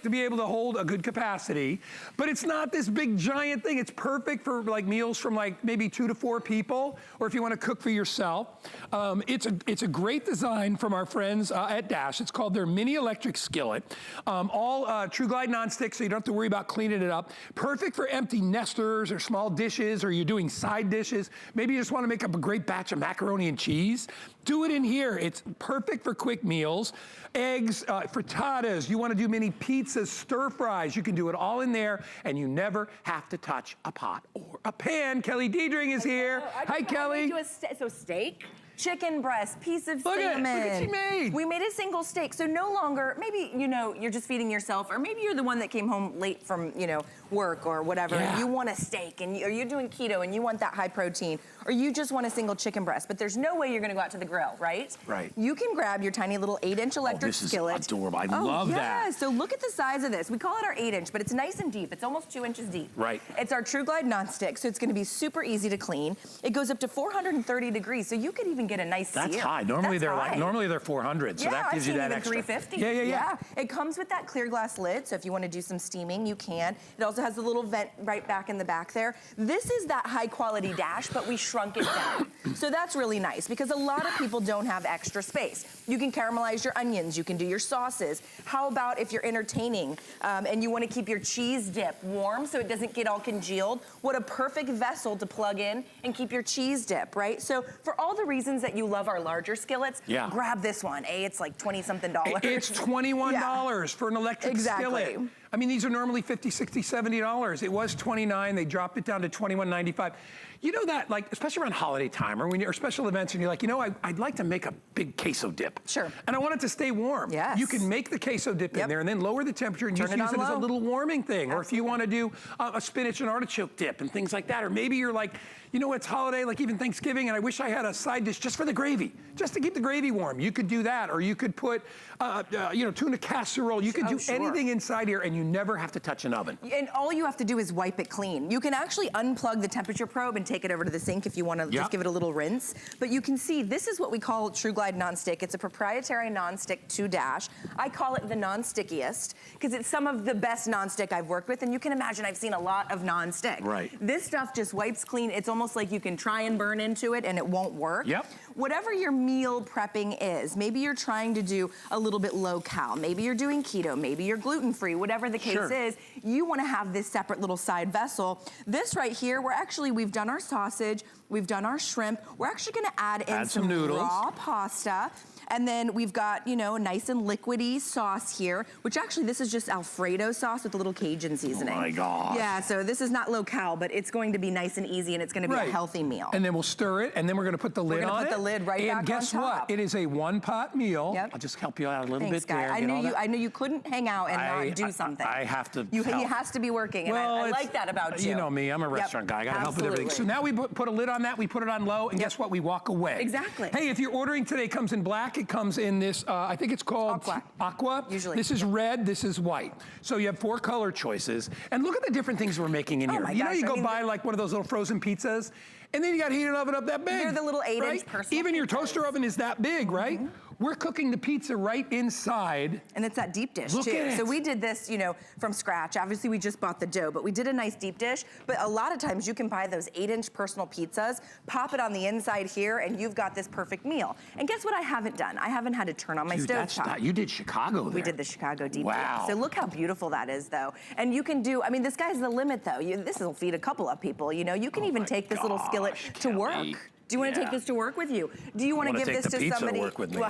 to be able to hold a good capacity, but it's not this big giant thing. It's perfect for like meals from like maybe 2 to 4 people, or if you want to cook for yourself. It's a great design from our friends at Dash. It's called their mini electric skillet. All Truglide Nonstick, so you don't have to worry about cleaning it up. Perfect for empty nesters or small dishes, or you're doing side dishes. Maybe you just want to make up a great batch of macaroni and cheese. Do it in here. It's perfect for quick meals. Eggs, frittatas, you want to do mini pizzas, stir fries, you can do it all in there, and you never have to touch a pot or a pan. Kelly Diedring is here. Hi, Kelly. So steak, chicken breast, piece of Look salmon. at what she made. We made a single steak, so no longer, maybe, you know, you're just feeding yourself, or maybe you're the one that came home late from, you know, work or whatever, and you want a steak, and or you're doing keto, and you want that high protein, or you just want a single chicken breast, but there's no way you're gonna go out to the grill, right? Right. You can grab your tiny little 8-inch electric skillet. This is adorable. I love that. Yeah, so look at the size of this. We call it our 8-inch, but it's nice and deep. It's almost 2 inches deep. Right. It's our Truglide Nonstick, so it's gonna be super easy to clean. It goes up to 430 degrees, so you could even get a nice sear. That's high. Normally they're 400, so that gives you that extra. 350. Yeah. It comes with that clear glass lid, so if you want to do some steaming, you can. It also has a little vent right back in the back there. This is that high quality Dash, but we shrunk it down. So that's really nice, because a lot of people don't have extra space. You can caramelize your onions, you can do your sauces. How about if you're entertaining and you want to keep your cheese dip warm so it doesn't get all congealed? What a perfect vessel to plug in and keep your cheese dip, right? So for all the reasons that you love our larger skillets, grab this one. It's like 20-something dollars. It's $21 for an electric skillet. I mean, these are normally $50, $60, $70. It was $29. They dropped it down to $21.95. You know that, like, especially around holiday time or when you're special events and you're like, you know, I'd like to make a big queso dip. Sure. And I want it to stay warm. Yes. You can make the queso dip in there and then lower the temperature and just use it as a little warming thing. Or if you want to do a spinach and artichoke dip and things like that. Or maybe you're like, you know, it's holiday, like even Thanksgiving, and I wish I had a side dish just for the gravy, just to keep the gravy warm. You could do that. Or you could put, you know, tuna casserole. You can do anything inside here, and you never have to touch an oven. And all you have to do is wipe it clean. You can actually unplug the temperature probe and take it over to the sink if you want to just give it a little rinse. But you can see this is what we call Truglide Nonstick. It's a proprietary nonstick to Dash. I call it the non-stickiest because it's some of the best nonstick I've worked with, and you can imagine I've seen a lot of nonstick. Right. This stuff just wipes clean. It's almost like you can try and burn into it and it won't work. Whatever your meal prepping is, maybe you're trying to do a little bit low cal, maybe you're doing keto, maybe you're gluten-free, whatever the case is, you want to have this separate little side vessel. This right here, we've done our sausage, we've done our shrimp, we're actually going to add in some noodles, raw pasta. And then we've got, you know, nice and liquidy sauce here, which actually this is just Alfredo sauce with a little Cajun seasoning. Oh my gosh. Yeah, so this is not low-cal, but it's going to be nice and easy, and it's going to be a healthy meal. And then we'll stir it, and then we're going to put the lid on it. We're going to put the lid right back on top. And guess what? It is a one-pot meal. I'll just help you out a little bit there. I knew you couldn't hang out and not do something. I have to He has to be working, and I like that about you. You know me, I'm a restaurant guy. I got to help with everything. So now we put a lid on that, we put it on low, and guess what? We walk away. Exactly. Hey, if you're ordering today, it comes in black, it comes in this, I think it's called Aqua. Usually. This is red, this is white. So you have 4 color choices. And look at the different things we're making in here. You know, you go buy like one of those little frozen pizzas, and then you got a heated oven up that big. They're the little 8-inch personal Even your toaster oven is that big, right? We're cooking the pizza right inside. And it's that deep dish too. So we did this, you know, from scratch. Obviously we just bought the dough, but we did a nice deep dish. But a lot of times you can buy those 8-inch personal pizzas, pop it on the inside here, and you've got this perfect meal. And guess what I haven't done? I haven't had to turn on my stovetop. You did Chicago there. We did the Chicago deep dish. So look how beautiful that is though. And you can do, I mean, the sky's the limit though. This will feed a couple of people, you know. You can even take this little skillet to work. Do you want to take this to work with you? Do you want to give this to somebody? Work with me,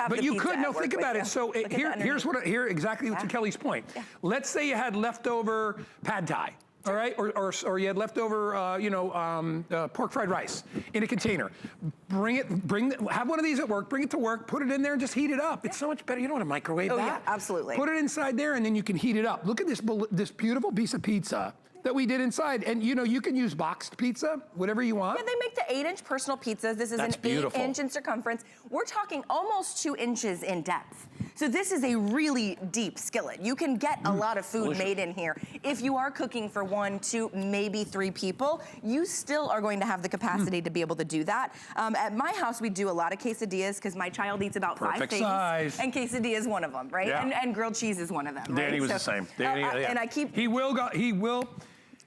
but you could. No, think about it. So here's exactly to Kelly's point. Let's say you had leftover pad thai. All right, or you had leftover, you know, pork fried rice in a container. Have one of these at work, bring it to work, put it in there and just heat it up. It's so much better. You don't want to microwave that. Yeah, absolutely. Put it inside there and then you can heat it up. Look at this beautiful piece of pizza that we did inside. And you know, you can use boxed pizza, whatever you want. Yeah, they make the 8-inch personal pizzas. This is an 8-inch in circumference. We're talking almost 2 inches in depth. So this is a really deep skillet. You can get a lot of food made in here. If you are cooking for 1, 2, maybe 3 people, you still are going to have the capacity to be able to do that. At my house, we do a lot of quesadillas because my child eats about 5 things. Size. And quesadilla is one of them, right? Yeah. And grilled cheese is one of them, right? Danny was the same. Danny, And I keep... He will...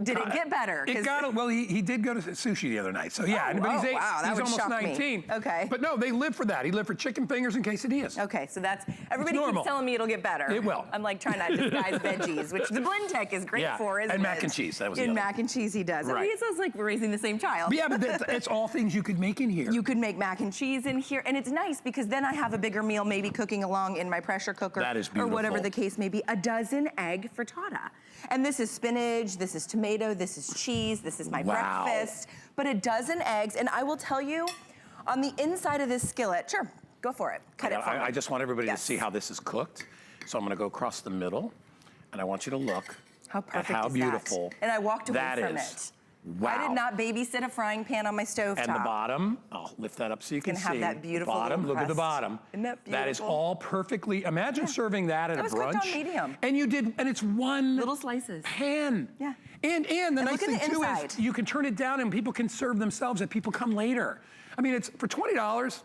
Did it get better? It got, well, he did go to sushi the other night. So yeah, but he's almost 19. Me. Okay. But no, they live for that. He lived for chicken fingers and quesadillas. Okay, so that's, everybody keeps telling me it'll get better. It will. I'm like trying to disguise veggies, which the blend tech is great for, isn't it? And mac and cheese, that was the And other. mac and cheese he does. Right. I mean, it sounds like we're raising the same child. But yeah, but it's all things you could make in here. You could make mac and cheese in here, and it's nice because then I have a bigger meal maybe cooking along in my pressure cooker. That is beautiful. Or whatever the case may be. A dozen egg frittata. And this is spinach, this is tomato, this is cheese, this is my breakfast. But a dozen eggs, and I will tell you, on the inside of this skillet, sure, go for it, cut it for me. I just want everybody to see how this is cooked. So I'm gonna go across the middle, and I want you to look at how beautiful and I walked away that from is. it. Wow. I did not babysit a frying pan on my stove top. And the bottom, I'll lift that up so you can see. Have that beautiful bottom, look at the crust. bottom. Isn't that beautiful? That is all perfectly, imagine serving that at a brunch. That was cooked on medium. And you did, and it's one little slices. pan. Yeah. And the nice thing too inside. is you can turn it down and people can serve themselves if people come later. I mean, it's for $20.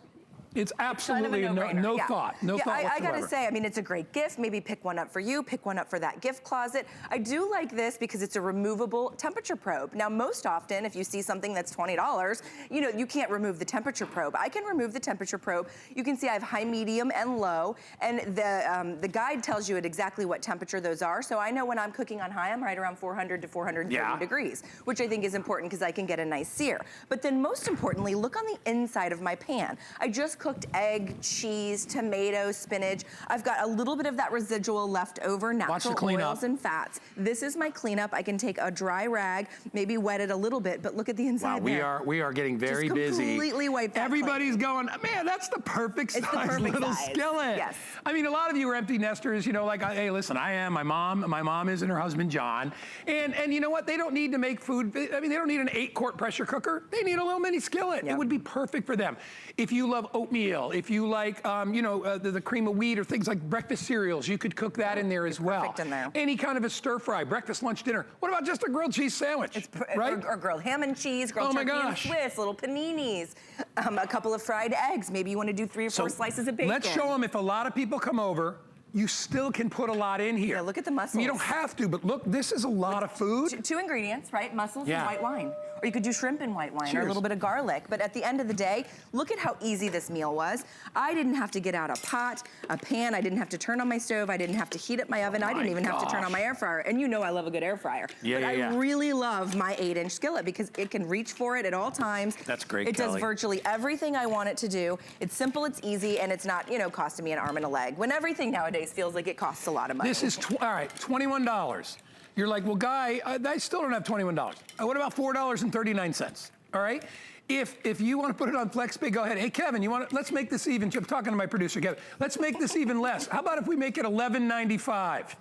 It's absolutely no thought whatsoever. I gotta say, I mean, it's a great gift. Maybe pick one up for you, pick one up for that gift closet. I do like this because it's a removable temperature probe. Now, most often, if you see something that's $20, you know, you can't remove the temperature probe. I can remove the temperature probe. You can see I have high, medium, and low, and the guide tells you at exactly what temperature those are. So I know when I'm cooking on high, I'm right around 400 to 430 degrees, which I think is important because I can get a nice sear. But then most importantly, look on the inside of my pan. I just cooked egg, cheese, tomato, spinach. I've got a little bit of that residual left over, natural oils and fats. This is my cleanup. I can take a dry rag, maybe wet it a little bit, but look at the inside there. We are getting very busy. Completely wiped that Everybody's going, man, that's the perfect size little skillet. Yes. I mean, a lot of you are empty nesters, you know, like, hey, listen, I am, my mom is, and her husband, John. And you know what? They don't need to make food. I mean, they don't need an 8-quart pressure cooker. They need a little mini skillet. It would be perfect for them. If you love oatmeal, if you like, you know, the cream of wheat or things like breakfast cereals, you could cook that in there as well. Perfect in there. Any kind of a stir fry, breakfast, lunch, dinner. What about just a grilled cheese sandwich, right? Or grilled ham and cheese, grilled turkey and Swiss, little paninis, a couple of fried eggs. Maybe you want to do 3 or 4 slices of bacon. Let's show them if a lot of people come over, you still can put a lot in here. Yeah, look at the mussels. You don't have to, but look, this is a lot of food. 2 ingredients, right? Mussels and white wine. Or you could do shrimp and white wine, or a little bit of garlic. But at the end of the day, look at how easy this meal was. I didn't have to get out a pot, a pan. I didn't have to turn on my stove. I didn't have to heat up my oven. I didn't even have to turn on my air fryer. And you know I love a good air fryer. I really love my 8-inch skillet because it can reach for it at all times. That's great, It does virtually everything I want it to do. It's simple, it's easy, and it's not, you know, costing me an arm and a leg. When everything nowadays feels like it costs a lot of money. This is, all right, $21. You're like, well, Guy, I still don't have $21. What about $4.39? All right? If you want to put it on FlexPay, go ahead. Hey, Kevin, let's make this even. I'm talking to my producer, Kevin. Let's make this even less. How about if we make it $11.95?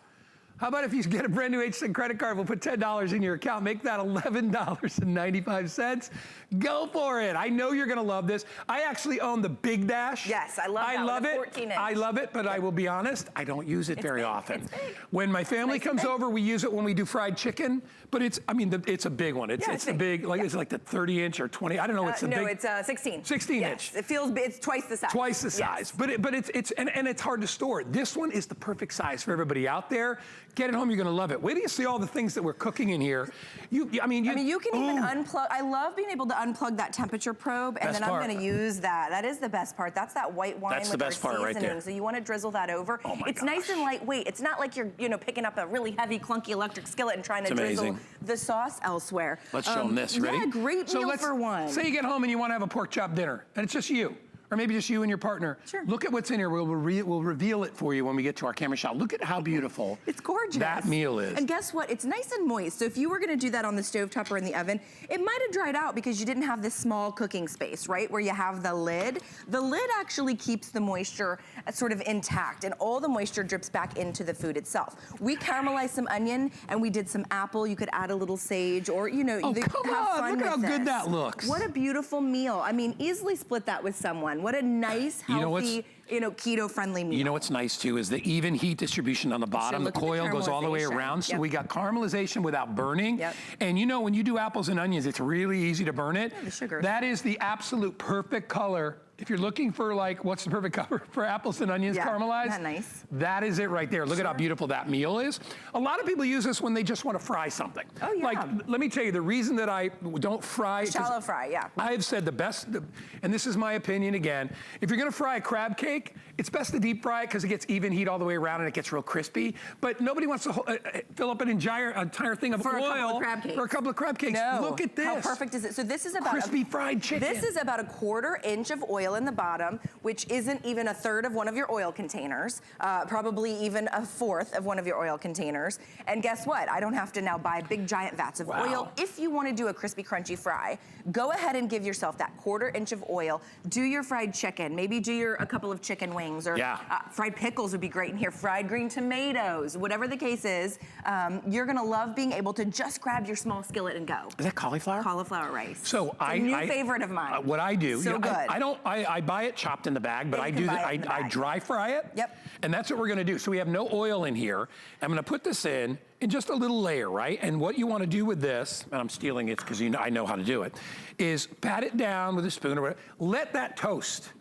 How about if you get a brand new HSN credit card, we'll put $10 in your account, make that $11.95. Go for it. I know you're gonna love this. I actually own the Big Dash. Yes, I love it. 14-inch. I love it, but I will be honest, I don't use it very often. It's big. When my family comes over, we use it when we do fried chicken, but it's a big one. It's the big, like it's like the 30-inch or 20, I don't know what's the big. No, it's 16. 16-inch. Yes, it feels big, it's twice the size. Twice the size, but it's hard to store. This one is the perfect size for everybody out there. Get it home, you're gonna love it. Wait till you see all the things that we're cooking in here. You can even unplug. I love being able to unplug that temperature probe, and then I'm gonna use that. That is the best part. That's that white wine with our seasoning. Right there. So you wanna drizzle that over. Oh my gosh. Nice and lightweight. It's not like you're picking up a really heavy, clunky electric skillet and trying to drizzle the sauce elsewhere. Let's show them this. Ready? Yeah, great meal for one. Say you get home and you wanna have a pork chop dinner, and it's just you. Or maybe just you and your partner. Sure. Look at what's in here. We'll reveal it for you when we get to our camera shot. Look at how beautiful it's gorgeous. That meal is. And guess what? It's nice and moist. So if you were gonna do that on the stovetop or in the oven, it might have dried out because you didn't have this small cooking space, right? Where you have the lid. The lid actually keeps the moisture sort of intact, and all the moisture drips back into the food itself. We caramelized some onion and we did some apple. You could add a little sage, or come on, look at how good that looks. What a beautiful meal. I mean, easily split that with someone. What a nice, healthy, keto-friendly meal. You know what's nice too is the even heat distribution on the bottom. The coil goes all the way around, so we got caramelization without burning. Yep. And when you do apples and onions, it's really easy to burn it. Yeah, the sugar. That is the absolute perfect color. If you're looking for what's the perfect color for apples and onions caramelized? Isn't that nice? That is it right there. Look at how beautiful that meal is. A lot of people use this when they just want to fry something. Oh yeah. Like, let me tell you, the reason that I don't fry. Shallow fry, yeah. I've said the best, and this is my opinion again, if you're gonna fry a crab cake, it's best to deep fry it because it gets even heat all the way around and it gets real crispy. But nobody wants to fill up an entire thing of oil for a couple of crab cakes. No. Look at this. How perfect is it? So this is about crispy fried chicken. This is about 1/4 inch of oil in the bottom, which isn't even 1/3 of one of your oil containers, probably even 1/4 of one of your oil containers. And guess what? I don't have to now buy big giant vats of oil. If you want to do a crispy, crunchy fry, go ahead and give yourself that 1/4 inch of oil. Do your fried chicken. Maybe do a couple of chicken wings, or fried pickles would be great in here. Fried green tomatoes, whatever the case is. You're gonna love being able to just grab your small skillet and go. Is that cauliflower? Cauliflower rice. So it's a new favorite of mine. What I do, so good. I buy it chopped in the bag, but I dry fry it. Yep. And that's what we're gonna do. So we have no oil in here. I'm gonna put this in just a little layer, right? And what you wanna do with this, and I'm stealing it because I know how to do it, is pat it down with a spoon or whatever. Let that toast.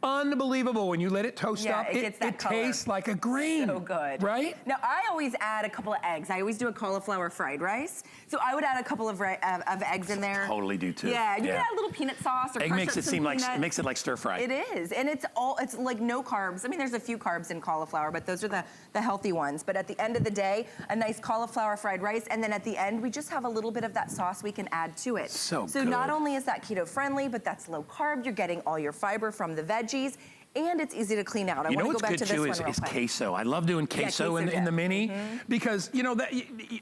Unbelievable when you let it toast up. It tastes like a grain. So good. Right? Now, I always add a couple of eggs. I always do a cauliflower fried rice. So I would add a couple of eggs in there. Totally do too. Yeah, you can add a little peanut sauce or egg makes it seem like stir fry. It is, and it's like no carbs. I mean, there's a few carbs in cauliflower, but those are the healthy ones. But at the end of the day, a nice cauliflower fried rice, and then at the end, we just have a little bit of that sauce we can add to it. So good. Not only is that keto friendly, but that's low carb. You're getting all your fiber from the veggies. And it's easy to clean out. I want to go back to this one real quick. Queso. I love doing queso in the mini because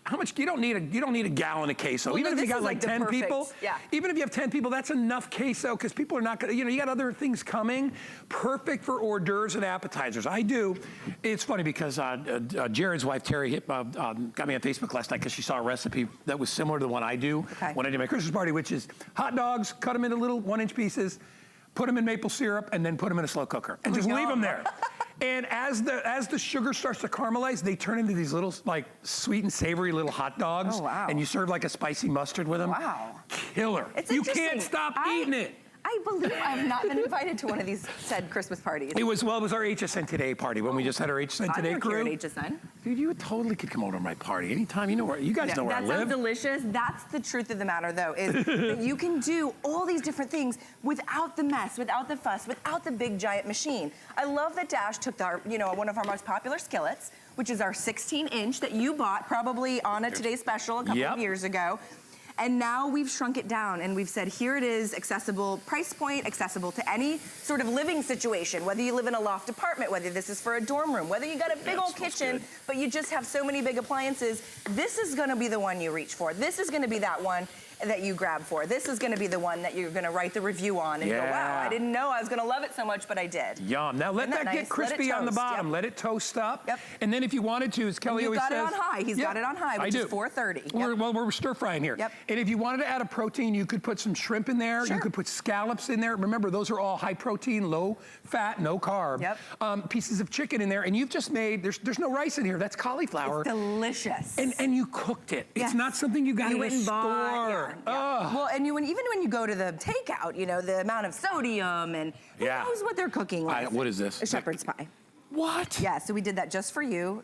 how much you don't need a gallon of queso. Well, even if you got like 10 people, yeah. Even if you have 10 people, that's enough queso because people are not gonna. You got other things coming. Perfect for hors d'oeuvres and appetizers. I do. It's funny because Jared's wife Terry got me on Facebook last night because she saw a recipe that was similar to the one I do when I do my Christmas party, which is hot dogs, cut them into little 1-inch pieces. Put them in maple syrup and then put them in a slow cooker and just leave them there. And as the sugar starts to caramelize, they turn into these little like sweet and savory little hot dogs. Oh, wow. And you serve like a spicy mustard with them. Wow. Killer. You can't stop eating it. I believe I have not been invited to one of these said Christmas parties. It was our HSN Today party when we just had our HSN Today crew. I'm here at HSN. Dude, you totally could come over to my party anytime. You guys know where I live. That sounds delicious. That's the truth of the matter, though, is that you can do all these different things without the mess, without the fuss, without the big giant machine. I love that Dash took one of our most popular skillets, which is our 16-inch that you bought probably on a Today Special a couple of years ago. And now we've shrunk it down and we've said, here it is, accessible price point, accessible to any sort of living situation, whether you live in a loft apartment, whether this is for a dorm room, whether you got a big old kitchen, but you just have so many big appliances, this is gonna be the one you reach for. This is gonna be that one that you grab for. This is gonna be the one that you're gonna write the review on and go, wow, I didn't know I was gonna love it so much, but I did. Yum. Now let that get crispy on the bottom. Let it toast up. Yep. And then if you wanted to, as Kelly always says. You've got it on high. He's got it on high, which is 430. Well, we're stir frying here. Yep. And if you wanted to add a protein, you could put some shrimp in there. Sure. You could put scallops in there. Remember, those are all high protein, low fat, no carb. Yep. Pieces of chicken in there. And you've just made, there's no rice in here. That's cauliflower. It's delicious. And you cooked it. Yes. It's not something you got in a store. Well, and even when you go to the takeout, the amount of sodium and who knows what they're cooking with. What is this? A shepherd's pie. What? Yeah, so we did that just for you.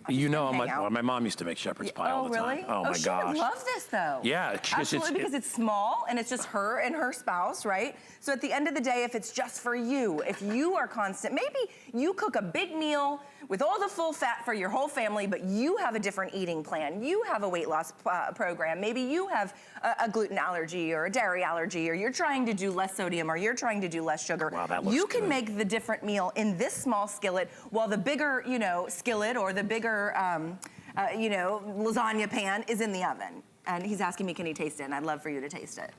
My mom used to make shepherd's pie all the time. Really? Oh, my gosh. She would love this, though. Yeah. Absolutely, because it's small, and it's just her and her spouse, right? So at the end of the day, if it's just for you, if you are constant, maybe you cook a big meal with all the full fat for your whole family, but you have a different eating plan. You have a weight loss program. Maybe you have a gluten allergy or a dairy allergy, or you're trying to do less sodium, or you're trying to do less sugar. Wow, that looks You can good. make the different meal in this small skillet, while the bigger, skillet or the bigger, lasagna pan is in the oven. And he's asking me, can he taste it? And I'd love for you to taste it.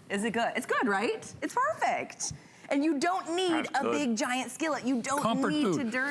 Is it good? It's good, right? It's perfect. And you don't need a big giant skillet. You don't need to dirty.